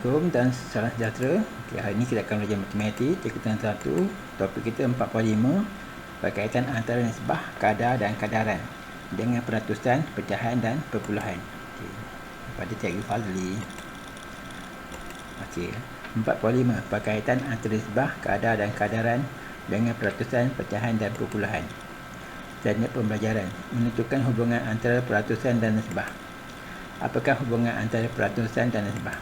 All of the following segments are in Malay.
Assalamualaikum dan salam sejahtera. Hari ini kita akan belajar matematik tingkatan 1. Topik kita 45 berkaitan antara nisbah, kadar dan kadaran dengan peratusan, pecahan dan perpuluhan. Pada Cikgu Fazli. 45 berkaitan antara nisbah, kadar dan kadaran dengan peratusan, pecahan dan perpuluhan. Teknik pembelajaran menentukan hubungan antara peratusan dan nisbah. Apakah hubungan antara peratusan dan nisbah?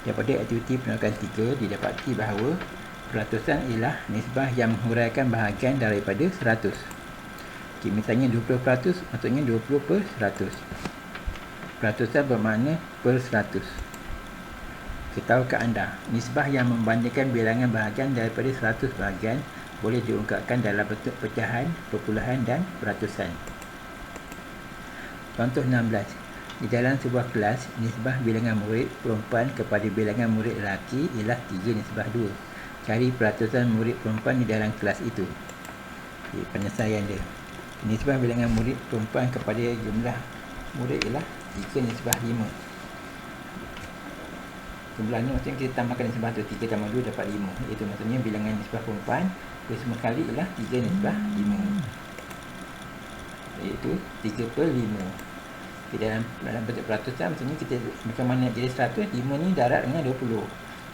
Daripada aktiviti penolakan 3 didapati bahawa peratusan ialah nisbah yang menghuraikan bahagian daripada 100. Misalnya 20% maksudnya 20/100. Peratusan bermakna per 100. Tahukah anda, nisbah yang membandingkan bilangan bahagian daripada 100 bahagian boleh diungkapkan dalam bentuk pecahan, perpuluhan dan peratusan. Contoh 16. Di dalam sebuah kelas, nisbah bilangan murid perempuan kepada bilangan murid lelaki ialah 3/2. Cari peratusan murid perempuan di dalam kelas itu. Penyelesaian dia. Nisbah bilangan murid perempuan kepada jumlah murid ialah 3/5. Jumlah ni maksudnya kita tambahkan nisbah tu, 3 tambah 2 dapat 5. Itu maksudnya bilangan nisbah perempuan semua kali ialah 3/5. Iaitu 3/5. Dalam bentuk peratusan maksudnya kita macam mana jadi 100, 5 ni darab dengan 20.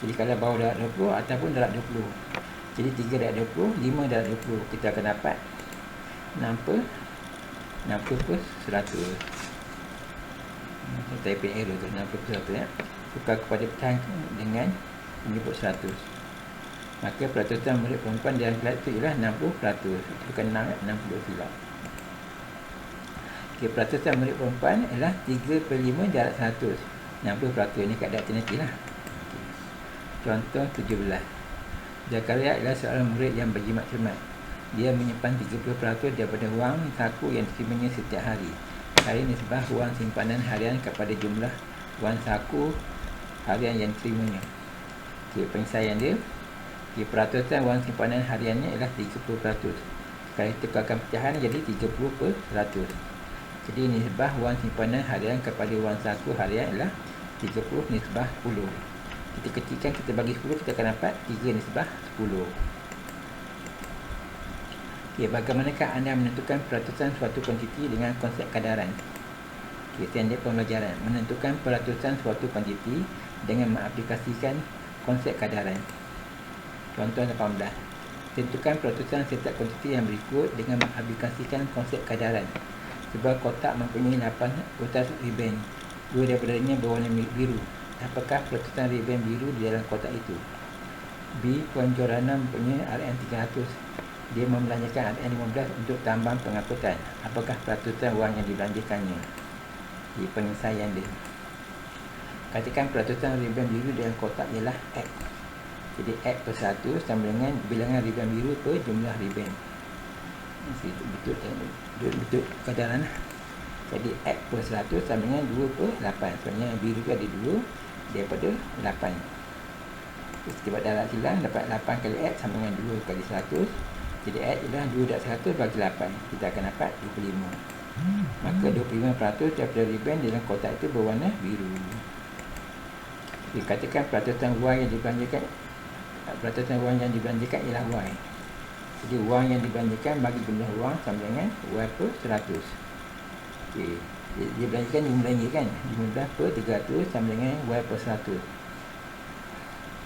Jadi kalau bawah darab 20 ataupun darab 20. Jadi 3 darab 20, 5 darab 20. Kita akan dapat 60/100. Typing error tu 60/100 ya. Tukar kepada pecahan dengan menyebut 100. Maka peratusan murid perempuan dalam kelas itu ialah 60%. Bukan 6 ya, 60 silap. Peratusan murid perempuan ialah 3/5 darab 100. 60% ni keadaan alternatif lah. Contoh 17. Zakaria ialah seorang murid yang berjimat cermat. Dia menyimpan 30% daripada wang saku yang diterimanya setiap hari. Cari nisbah wang simpanan harian kepada jumlah wang saku harian yang diterimanya. Penyelesaian dia. Peratusan wang simpanan hariannya ialah 30%. Sekali tukarkan pecahan jadi 30/100. Jadi nisbah wang simpanan harian kepada wang saku harian ialah 30/10. Kita kecilkan, kita bagi 10, kita akan dapat 3/10. Bagaimanakah anda menentukan peratusan suatu kuantiti dengan konsep kadaran? Teknik pembelajaran menentukan peratusan suatu kuantiti dengan mengaplikasikan konsep kadaran. Contoh 18. Tentukan peratusan setiap kuantiti yang berikut dengan mengaplikasikan konsep kadaran. Sebuah kotak mempunyai 8 utas riben. 2 daripadanya berwarna biru. Apakah peratusan riben biru di dalam kotak itu? B. Puan Jorana mempunyai RN 300. Dia membelanjakan RN 15 untuk tambang pengangkutan. Apakah peratusan wang yang dibelanjakannya? Di penyelesaian dia. Katakan peratusan riben biru dalam kotak ialah X. Jadi X per 1 sama dengan bilangan riben biru per jumlah riben. Betul kadaran. Jadi X per 100 sama dengan 2/8. Sebenarnya biru tu ada 2 daripada 8. Kita buat darab silang, dapat 8 kali X sama dengan 2 kali 100. Jadi X ialah 2 darab 100 bagi 8. Kita akan dapat 25. Maka 25% daripada riben dalam kotak itu berwarna biru. Dikatakan peratusan wang yang dibelanjakan ialah Y. Jadi wang yang dibelanjakan bagi jumlah wang sama dengan Y per 100. Dia belanjakan RM15 kan, 15/300 sama dengan Y per 100.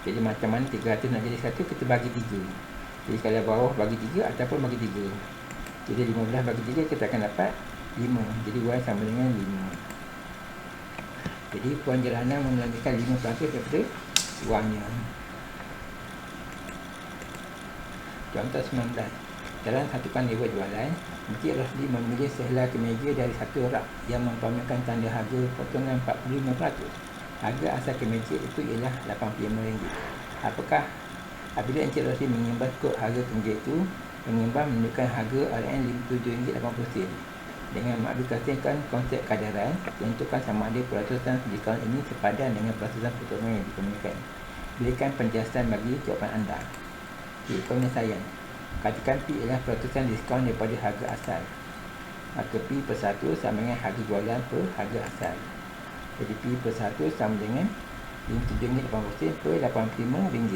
Jadi macam mana 300 nak jadi 100, kita bagi 3. Jadi kalau bawah bagi 3 ataupun bagi 3. Jadi 15 bagi 3 kita akan dapat 5. Jadi Y sama dengan 5. Jadi Puan Jerana membelanjakan 5% daripada wangnya. Contoh 19. Dalam satukan level jualan, Encik Rosli memilih sehelai kemeja dari satu rak yang mempamerkan tanda harga potongan 45%. Harga asal kemeja itu ialah RM85. Apabila Encik Rosli mengimbas kod harga kemeja itu, pengimbas menunjukkan harga RN RM57.80. Dengan mengaplikasikan konsep kadaran, tentukan sama ada peratusan diskaun ini sepadan dengan peratusan potongan yang dikemukakan. Berikan penjelasan bagi jawapan anda. Penyelesaian. Katakan P ialah peratusan diskaun daripada harga asal. Maka P per 1 sama dengan harga jualan per harga asal. Jadi P per 1 sama dengan RM57.80 per RM85.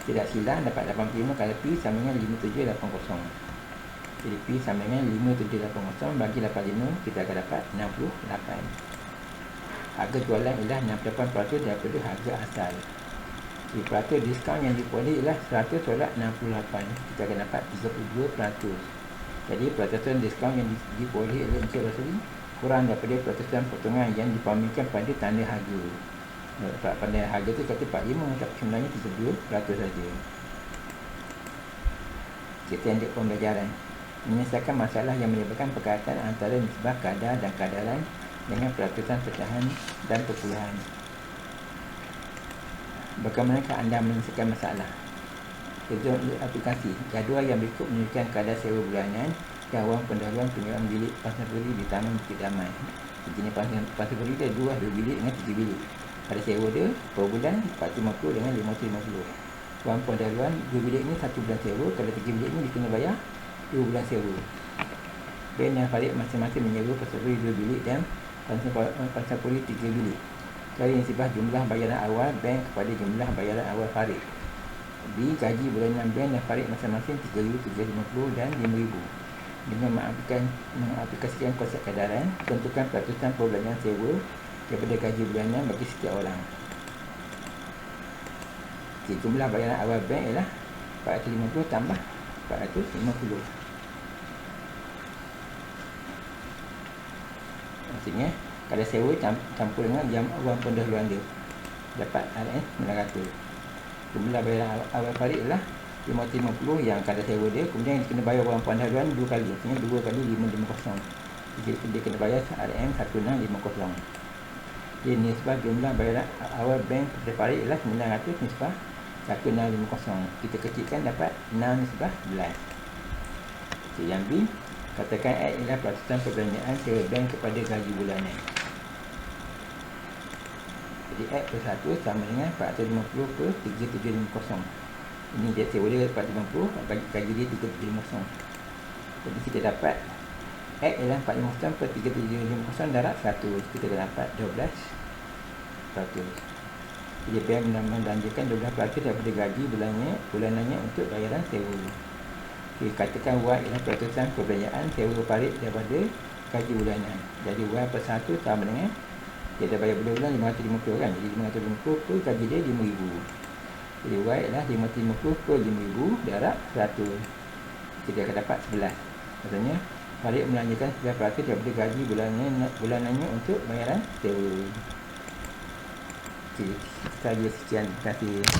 Tidak silang, dapat 85 kali P sama dengan 5780. Jadi P sama dengan 5780 bagi 85, kita akan dapat 68. Harga jualan ialah 68% daripada harga asal. Jadi peratus diskaun yang diperoleh ialah 100 tolak 68. Kita akan dapat 32%. Jadi peratusan diskaun yang diperoleh oleh Encik Rosli kurang daripada peratusan potongan yang dipamerkan pada tanda harga. Pada harga tu kata 45, tapi sebenarnya 32% saja. Kita lanjut pembelajaran. Menyelesaikan masalah yang melibatkan perkaitan antara nisbah kadar dan kadaran dengan peratusan pecahan dan perpuluhan. Bagaimanakah anda menyelesaikan masalah? Tujuan aplikasi. Jadual yang berikut menunjukkan kadar sewa bulanan dan wang pendahuluan penyewaan bilik pasar beli di Taman Bukit Damai. Jenis pasar beli dia 2 bilik dengan 3 bilik. Pada sewa dia per bulan 450 dengan 550. Wang pendahuluan 2 bilik ni 1 bulan sewa. Kalau 3 bilik ni dia kena bayar 2 bulan sewa. Ben dan Farid masing-masing menyewa pasar beli 2 bilik dan pasar beli 3 bilik. Cari nisbah jumlah bayaran awal bank kepada jumlah bayaran awal Farid. B. Gaji bulanan Ben dan Farid masing-masing RM3,350 dan RM5,000. Dengan mengaplikasikan konsep kadaran, tentukan peratusan perbelanjaan sewa daripada gaji bulanan bagi setiap orang. Okay, jumlah bayaran awal bank ialah 450 tambah 450. Maksudnya kadar sewa campur dengan jam wang pendahuluan dia, dapat RM900. Jumlah bayaran awal Farid ialah 550 yang kadar sewa dia, kemudian dia kena bayar wang pendahuluan 2 kali, maksudnya 2 kali 550. Jadi dia kena bayar RM1650. Jadi nisbah jumlah bayaran awal bank kepada Farid ialah 900 nisbah 1650. Kita kecilkan dapat 6 nisbah 11. Okay, yang B, katakan X ialah peratusan perbelanjaan sewa bank kepada gaji bulanan. Jadi X per 1 sama dengan 450 per 3750. Ini dia sewa dia 450, gaji dia 3750. Jadi kita dapat X ialah 450 per 3750 darab 100. Kita dapat 12%. Jadi bank membelanjakan 12% daripada gaji bulanannya untuk bayaran sewa. Okay, katakan Y ialah peratusan perbelanjaan sewa Farid daripada gaji bulanan. Jadi Y per 1 sama dengan, dia dah bayar bulan-bulan 550 kan. Jadi 550 per gaji dia RM5,000. Jadi Y ialah 550 per RM5,000 darab 100. Kita akan dapat 11. Maksudnya Farid melanjutkan 11% daripada gaji bulanannya untuk bayaran sewa. Okay, kita saja sekian. Terima kasih.